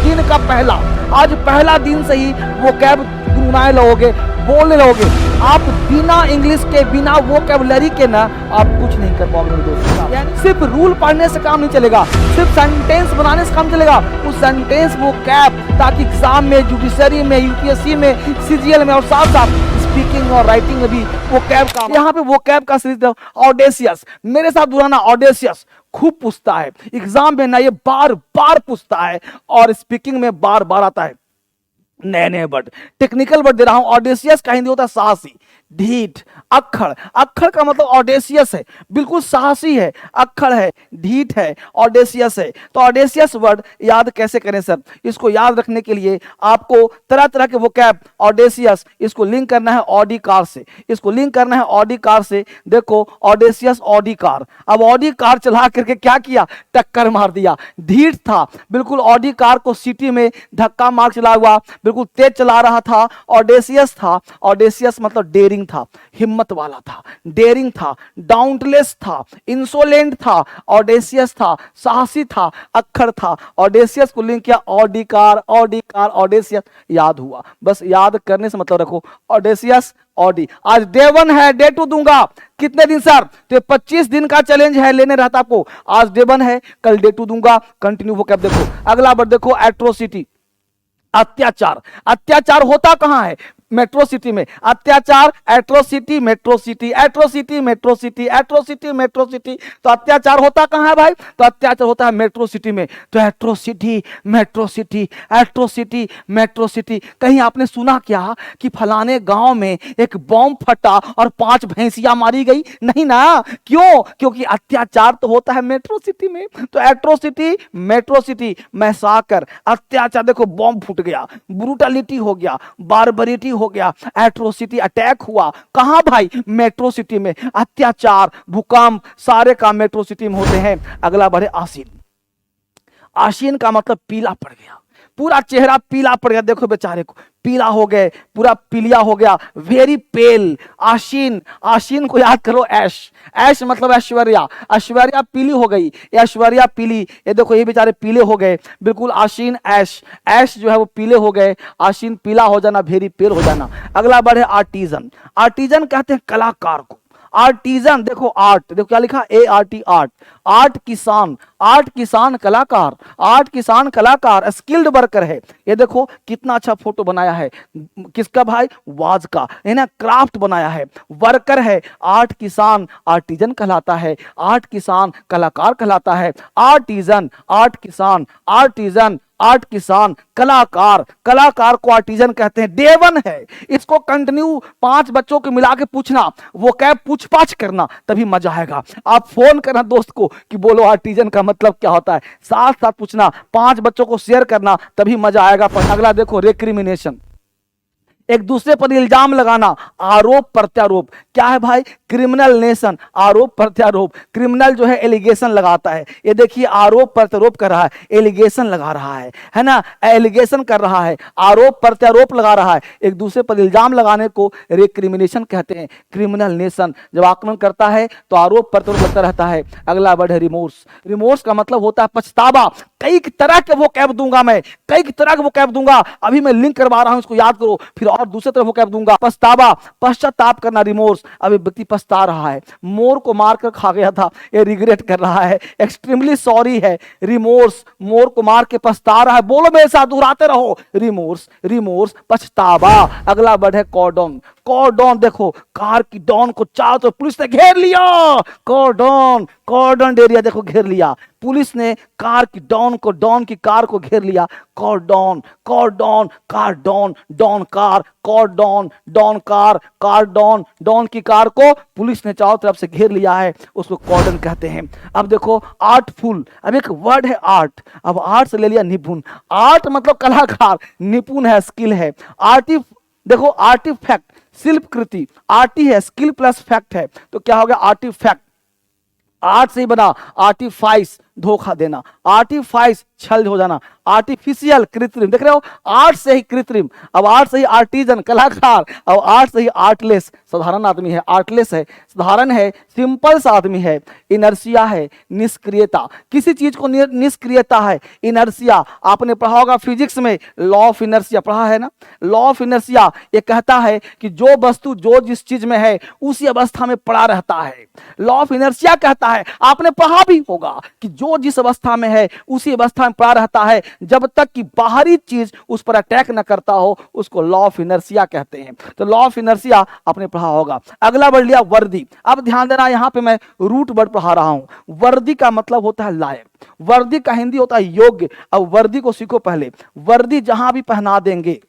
दिन का पहला, आज पहला दिन से ही वो कैब गुनगुनाने लगोगे, बोलने लगोगे। आप बिना इंग्लिश के, बिना वोकैबुलरी के ना आप कुछ नहीं कर पाओगे दोस्तों। यानी सिर्फ रूल पढ़ने से काम नहीं चलेगा, सिर्फ सेंटेंस बनाने से काम चलेगा। उस सेंटेंस वो कैब, ताकि एग्जाम में, जुडिशरी में, यूपीएससी में, सीजीएल में और साथ साथ स्पीकिंग और राइटिंग में भी वो कैब का, यहाँ पे वो कैब का सीरीज ऑडेसियस, मेरे साथ दोहराना, ऑडेसियस खूब पूछता है एग्जाम में ना, ये बार बार पूछता है, और स्पीकिंग में बार बार आता है। नए नए वर्ड, टेक्निकल वर्ड दे रहा हूं। ऑडेसियस का हिंदी होता है साहसी, ढीठ, अक्खड़। अक्खड़ का मतलब ऑडेसियस है, बिल्कुल साहसी है, अक्खड़ है, ढीठ है, ऑडेसियस है। तो ऑडेसियस वर्ड याद कैसे करें सर? इसको याद रखने के लिए आपको तरह तरह के वोकैब, ऑडेसियस, इसको लिंक करना है ऑडी कार से, इसको लिंक करना है ऑडी कार से। देखो ऑडेसियस ऑडी कार, अब ऑडी कार चला करके क्या किया? टक्कर मार दिया। ढीठ था, बिल्कुल ऑडी कार को सिटी में धक्का मार चला हुआ, बिल्कुल तेज चला रहा था। ऑडेसियस था, ऑडेसियस मतलब डेयरिंग था, हिम्मत वाला था, डेयरिंग था, डाउंटलेस था, इंसोलेंट था, ऑडेसियस था, साहसी था, अक्खड़ था। ऑडेसियस को लिंक किया ऑडी कार, ऑडी कार, ऑडेसियस, याद हुआ। बस याद करने से मतलब रखो, ऑडेसियस ऑडी। आज डे 1 है, डे 2 दूंगा। कितने दिन सर? तो 25 दिन का चैलेंज है, लेने रहता आपको। आज डे 1 है, कल डे 2 दूंगा। कंटिन्यू वोकैब देखो। अगला वर्ड देखो, एट्रोसिटी, अत्याचार। अत्याचार होता कहां है? मेट्रो सिटी में। अत्याचार, atrocity, metro city, atrocity, metro city, atrocity, metro city. तो अत्याचार होता कहां है भाई? तो अत्याचार होता है मेट्रो सिटी में। तो atrocity, metro city, atrocity, metro city. कहीं आपने सुना क्या कि फलाने गांव में एक बॉम्ब फटा और 5 भैंसियां मारी गई? नहीं ना। क्यों? क्योंकि अत्याचार तो होता है मेट्रो सिटी में। तो एट्रोसिटी, मेट्रो सिटी, मैसाकर, अत्याचार। देखो बॉम्ब फूट गया, ब्रूटलिटी हो गया, बारबरिटी हो गया, एट्रोसिटी, अटैक हुआ। कहां भाई? मेट्रो सिटी में। अत्याचार, भूकंप, सारे काम मेट्रो सिटी में होते हैं। अगला बढ़े, आशीन। आशीन का मतलब पीला पड़ गया, पूरा चेहरा पीला पड़ गया। देखो बेचारे को पीला हो गए, पूरा पीलिया हो गया, वेरी पेल। आशीन, आशीन को याद करो, ऐश। ऐश मतलब ऐश्वर्या, ऐश्वर्या पीली हो गई, ऐश्वर्या पीली। ये देखो ये बेचारे पीले हो गए, बिल्कुल आशीन, ऐश। ऐश जो है वो पीले हो गए, आशीन पीला हो जाना, वेरी पेल हो जाना। अगला बढ़े, आर्टिजन। आर्टिजन कहते हैं कलाकार को। आर्टिजन, देखो आर्ट, देखो क्या लिखा, ART, आर्ट। आर्ट किसान, आर्ट किसान कलाकार, आर्ट किसान कलाकार, स्किल्ड वर्कर है। ये देखो कितना अच्छा फोटो बनाया है, किसका भाई? वाज का, है ना, क्राफ्ट बनाया है, वर्कर है। आर्ट किसान आर्टिजन कहलाता है, आर्ट किसान कलाकार कहलाता है। आर्टिजन, आर्ट किसान, आर्टिजन, आर्ट किसान, कलाकार, कलाकार को आर्टिजन कहते हैं। डे 1 है, इसको कंटिन्यू 5 बच्चों को मिला के पूछना, वो कैब पूछ पाछ करना, तभी मजा आएगा। आप फोन करना दोस्त को कि बोलो आर्टिजन का मतलब क्या होता है, साथ साथ पूछना, 5 बच्चों को शेयर करना, तभी मजा आएगा। पर अगला देखो, रेक्रिमिनेशन, एक दूसरे पर इल्जाम लगाना, आरोप प्रत्यारोप। क्या है भाई? क्रिमिनल नेशन, आरोप प्रत्यारोप। क्रिमिनल जो है एलिगेशन लगाता है, ये देखिए आरोप प्रत्यारोप कर रहा है, एलिगेशन लगा रहा है ना, एलिगेशन कर रहा है, आरोप प्रत्यारोप लगा रहा है। एक दूसरे पर इल्जाम लगाने को रेक्रिमिनेशन कहते हैं। क्रिमिनल नेशन जब आक्रमण करता है तो आरोप प्रत्यारोप लगता रहता है। अगला वर्ड है रिमोर्स। रिमोर्स का मतलब होता है पछतावा। कई तरह के वो कैब दूंगा मैं, कई तरह के वो कैब दूंगा, अभी मैं लिंक करवा रहा हूं, इसको याद करो, फिर और दूसरे तरफ वो कैब दूंगा। पछतावा, पश्चाताप करना, रिमोर्स। अभी व्यक्ति पछता रहा है, मोर को मारकर खा गया था, ये रिग्रेट कर रहा है, एक्सट्रीमली सॉरी है। रिमोर्स, मोर को मार के पछता रहा है। बोलो मेरे साथ, दोहराते रहो, रिमोर्स, रिमोर्स, पछतावा। अगला वर्ड है कॉर्डन। कॉर्डन, देखो कार की डॉन को चारों तरफ पुलिस ने घेर लिया। कॉर्डन, कॉर्डन एरिया देखो घेर लिया, पुलिस ने कार की डॉन को, डॉन की कार को घेर लिया। Cordon, cordon, car don, don car, cordon, don car, car don, don की कार को पुलिस ने चारों तरफ से घेर लिया है, उसको कॉर्डन कहते हैं। अब देखो आर्टफुल, अब एक वर्ड है आर्ट, अब आर्ट से ले लिया निपुण। आर्ट मतलब कलाकार, निपुण है, स्किल है। आर्टिफ, देखो आर्टिफैक्ट, शिल्प कृति, आर्टी है, स्किल प्लस फैक्ट है, तो क्या हो गया? आर्टिफैक्ट। आर्ट से ही बना, आर्टिफाइस, धोखा देना, आर्टिफाइस छल हो जाना, आर्टिफिशियल कृत्रिम, देख रहे हो, आर्ट से ही कृत्रिम, अब आर्ट से ही आर्टिजन कलाकार, अब आर्ट से ही आर्टलेस, साधारण आदमी है, आर्टलेस है, साधारण है, सिंपल सा आदमी है, इनर्सिया है, निष्क्रियता, किसी चीज को निष्क्रियता है, इनर्सिया। आपने पढ़ा होगा फिजिक्स में लॉ ऑफ इनर्सिया, पढ़ा है ना, लॉ ऑफ इनर्सिया ये कहता है कि जो वस्तु जो जिस चीज में है उसी अवस्था में पड़ा रहता है। लॉ ऑफ इनर्सिया कहता है, आपने पढ़ा भी होगा कि जो जिस अवस्था में है उसी अवस्था में पड़ा रहता है जब तक कि बाहरी चीज उस पर अटैक न करता हो, उसको लॉ ऑफ इनर्सिया कहते हैं। तो लॉ ऑफ इनर्सिया आपने पढ़ा होगा। अगला वर्ड लिया वर्दी। अब ध्यान देना, यहां पे मैं रूट वर्ड पढ़ा रहा हूं। वर्दी का मतलब होता है लायक, वर्दी का हिंदी होता है योग्य। अब वर्दी को सीखो पहले, वर्दी जहां भी पहना देंगे,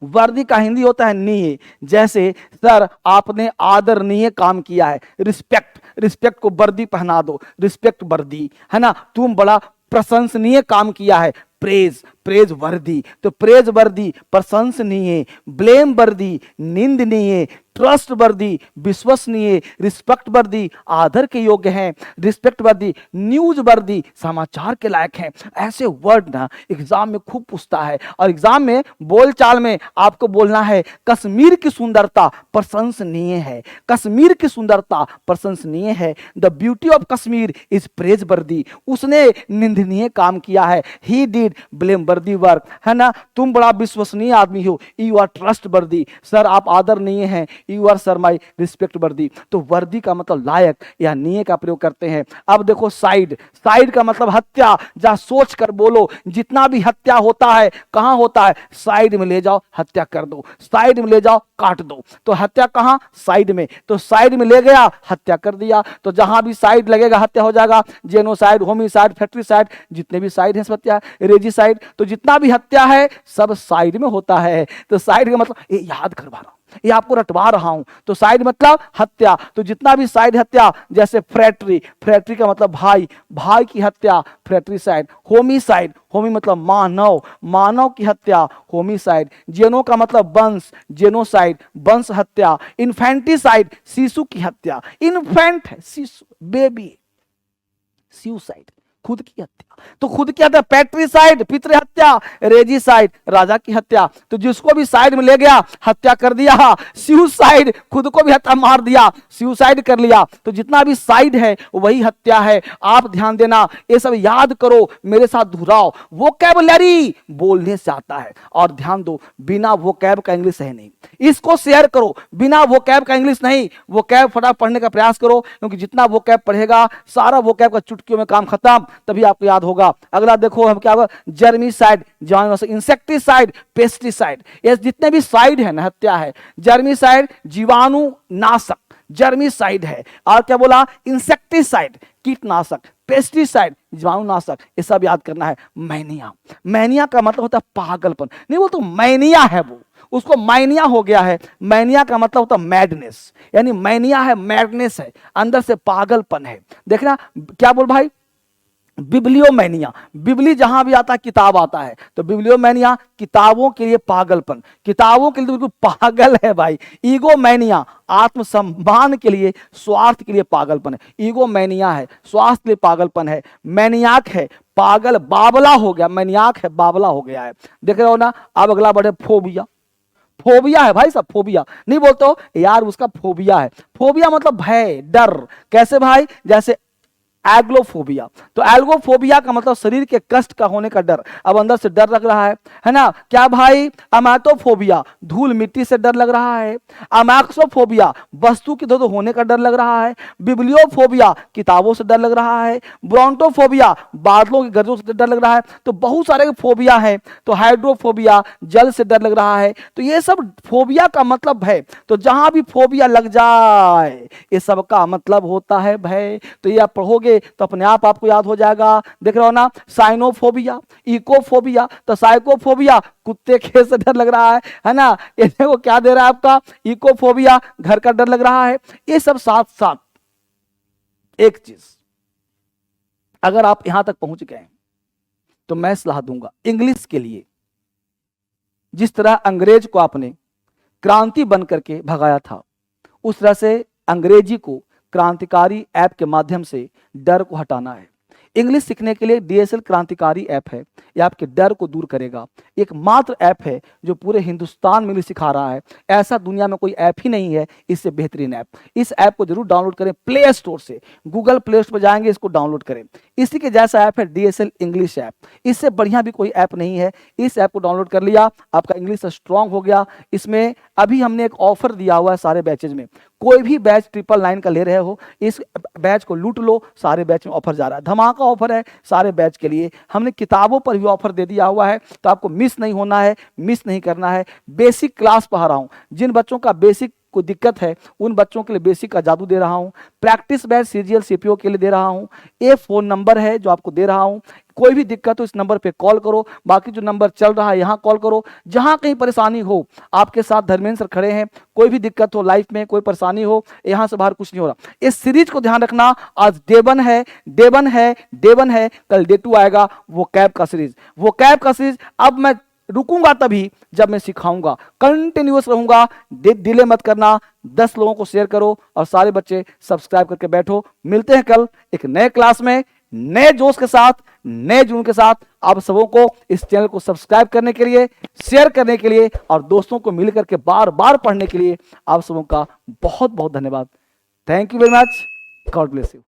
वर्दी का हिंदी होता है नीय। जैसे सर आपने आदरणीय काम किया है, रिस्पेक्ट, रिस्पेक्ट को वर्दी पहना दो, रिस्पेक्ट वर्दी, है ना। तुम बड़ा प्रशंसनीय काम किया है, प्रेज, प्रेज वर्दी। तो प्रेज वर्दी प्रशंसनीय, ब्लेम वर्दी निंदनीय, ट्रस्ट वर्दी विश्वसनीय, रिस्पेक्ट वर्दी आदर के योग्य हैं, रिस्पेक्ट वर्दी न्यूज वर्दी समाचार के लायक हैं। ऐसे वर्ड ना एग्जाम में खूब पूछता है, और एग्जाम में बोलचाल में आपको बोलना है कश्मीर की सुंदरता प्रशंसनीय है, कश्मीर की सुंदरता प्रशंसनीय है। The beauty of Kashmir is praiseworthy, उसने निंदनीय काम किया है, he did blameworthy work, है ना। तुम बड़ा विश्वसनीय आदमी हो, you are trustworthy, sir आप आदरणीय हैं, you are sir my respect worthy. तो वर्दी का मतलब लायक या नीय का प्रयोग करते हैं। अब देखो साइड, साइड का मतलब हत्या। जहां सोच कर बोलो, जितना भी हत्या होता है कहां होता है, साइड में ले जाओ हत्या कर दो, साइड में ले जाओ काट दो। तो हत्या कहां, साइड में, तो साइड में ले गया हत्या कर दिया। तो जहां भी साइड लगेगा हत्या हो जाएगा। जेनोसाइड, होमिसाइड, फैक्ट्रीसाइड, जितने भी साइड है सब हत्या, रेजिसाइड, तो जितना भी हत्या है सब साइड में होता है। तो साइड का मतलब ये याद करवा रहा हूं, ये आपको रटवा रहा हूं। तो साइड मतलब हत्या, तो जितना भी साइड हत्या, जैसे फ्रैक्ट्री, फ्रैक्ट्री का मतलब भाई, भाई की हत्या फ्रैक्ट्रीसाइड। होमिसाइड, होमी मतलब मानव, मानव की हत्या होमिसाइड। जेनो का मतलब वंश, जेनोसाइड वंश हत्या। इन्फेंटिसाइड शिशु की हत्या, इन्फेंट है शिशु, बेबी, सुसाइड खुद की हत्या। तो खुद की हत्या पैट्रिसाइड पितृ हत्या, रेजिसाइड राजा की हत्या। तो जिसको भी साइड में ले गया हत्या कर दिया। सुसाइड खुद को भी हत्या मार दिया, सुसाइड कर लिया। तो जितना भी साइड है वही हत्या है। आप ध्यान देना, ये सब याद करो, मेरे साथ दोहराओ। वोकैबुलरी बोलने से आता है, और ध्यान दो बिना वोकैब का इंग्लिश है नहीं। इसको शेयर करो, बिना वोकैब का इंग्लिश नहीं। वोकैब फटाफट पढ़ने का प्रयास करो, क्योंकि जितना वोकैब पढ़ेगा सारा वोकैब का चुटकियों में काम खत्म, तभी आपको याद होगा। अगला देखो हम क्या, जर्मीसाइड इंसेक्टिसाइड, पेस्टिसाइड, ये जितने भी साइड है ना हत्या है। जर्मीसाइड जीवाणु नाशक, जर्मीसाइड है। और क्या बोला, इंसेक्टिसाइड कीटनाशक, पेस्टिसाइड जीवाणुनाशक, ये सब याद करना है। मैनिया, मैनिया का मतलब होता है पागलपन, नहीं बोलते मैनिया है वो, उसको माइनिया हो गया है। मैनिया का मतलब होता है मैडनेस, यानी मैनिया है मैडनेस है, अंदर से पागलपन है। देखना क्या बोल भाई, बिब्लियोमैनिया, बिबली जहां भी आता है किताब आता है, तो बिब्लियोमैनिया किताबों के लिए पागलपन, किताबों के लिए बिल्कुल पागल है भाई। ईगोमैनिया आत्मसम्मान के लिए, स्वार्थ के लिए पागलपन है। ईगोमैनिया है स्वार्थ के लिए पागलपन है। मैनियाक है पागल, बावला हो गया, मैनियाक है बावला हो गया है। देख रहे हो ना। अब अगला बढ़े फोबिया, फोबिया है भाई सब, फोबिया नहीं बोलते हो यार, उसका फोबिया है। फोबिया मतलब भय, डर। कैसे भाई, जैसे एग्लोफोबिया, तो एल्गोफोबिया का मतलब शरीर के कष्ट का होने का डर, अब अंदर से डर लग रहा है ना। क्या भाई, अमैटोफोबिया धूल मिट्टी से डर लग रहा है। अमैक्सोफोबिया वस्तु के दो होने का डर लग रहा है। बिब्लियोफोबिया किताबों से डर लग रहा है। ब्रोंटोफोबिया बादलों की गरजों से डर लग रहा है। तो बहुत सारे फोबिया है। तो हाइड्रोफोबिया जल से डर लग रहा है। तो ये सब फोबिया का मतलब है। तो जहां भी फोबिया लग जाए ये सब का मतलब होता है भय। तो ये आप पढ़ोगे तो अपने आप आपको याद हो जाएगा। देख रहे हो ना, साइनोफोबिया, इकोफोबिया, तो साइकोफोबिया कुत्ते के से डर लग रहा है ना। ये देखो क्या दे रहा है आपका, इकोफोबिया घर का डर लग रहा है। ये सब साथ साथ एक चीज, अगर आप यहां तक पहुंच गए तो मैं सलाह दूंगा इंग्लिश के लिए, जिस तरह अंग्रेज को आपने क्रांति बन करके भगाया था, उस तरह से अंग्रेजी को क्रांतिकारी ऐप के माध्यम से डर को हटाना है। इंग्लिश सीखने के लिए DSL क्रांतिकारी ऐप है। यह आपके डर को दूर करेगा। एकमात्र ऐप है जो पूरे हिंदुस्तान में इंग्लिश सिखा रहा है। ऐसा दुनिया में कोई ऐप ही नहीं है इससे बेहतरीन ऐप। इस ऐप को जरूर डाउनलोड करें प्ले स्टोर से, गूगल प्ले स्टोर पर जाएंगे, इसको डाउनलोड करें। इसी के जैसा ऐप है DSL इंग्लिश ऐप, इससे बढ़िया भी कोई ऐप नहीं है। इस ऐप को डाउनलोड कर लिया, आपका इंग्लिश स्ट्रांग हो गया। इसमें अभी हमने एक ऑफर दिया हुआ है सारे बैचेज में। कोई भी बैच 999 का ले रहे हो, इस बैच को लूट लो। सारे बैच में ऑफर जा रहा है, धमाका ऑफर है सारे बैच के लिए। हमने किताबों पर भी ऑफर दे दिया हुआ है, तो आपको मिस नहीं होना है, मिस नहीं करना है। बेसिक क्लास पढ़ा रहा हूँ, जिन बच्चों का बेसिक को दिक्कत है उन बच्चों के लिए बेसिक का जादू दे रहा हूँ। प्रैक्टिस बैच CGL CPO के लिए दे रहा हूँ। ये फोन नंबर है जो आपको दे रहा हूँ। कोई भी दिक्कत हो इस नंबर पे कॉल करो, बाकी जो नंबर चल रहा है यहाँ कॉल करो। जहाँ कहीं परेशानी हो, आपके साथ धर्मेंद्र सर खड़े हैं। कोई भी दिक्कत हो लाइफ में, कोई परेशानी हो, यहाँ से बाहर कुछ नहीं हो रहा। इस सीरीज को ध्यान रखना, आज डे 1 है, डे 1 है, डे 1 है, कल डे 2 आएगा। वो कैब का सीरीज, वो कैब का सीरीज। अब मैं रुकूंगा तभी जब मैं सिखाऊंगा, कंटिन्यूअस रहूंगा। डिले मत करना, 10 लोगों को शेयर करो और सारे बच्चे सब्सक्राइब करके बैठो। मिलते हैं कल एक नए क्लास में, नए जोश के साथ, नए जुनून के साथ। आप सबों को इस चैनल को सब्सक्राइब करने के लिए, शेयर करने के लिए और दोस्तों को मिल करके बार बार पढ़ने के लिए आप सबों का बहुत बहुत धन्यवाद। Thank you very much. God bless you.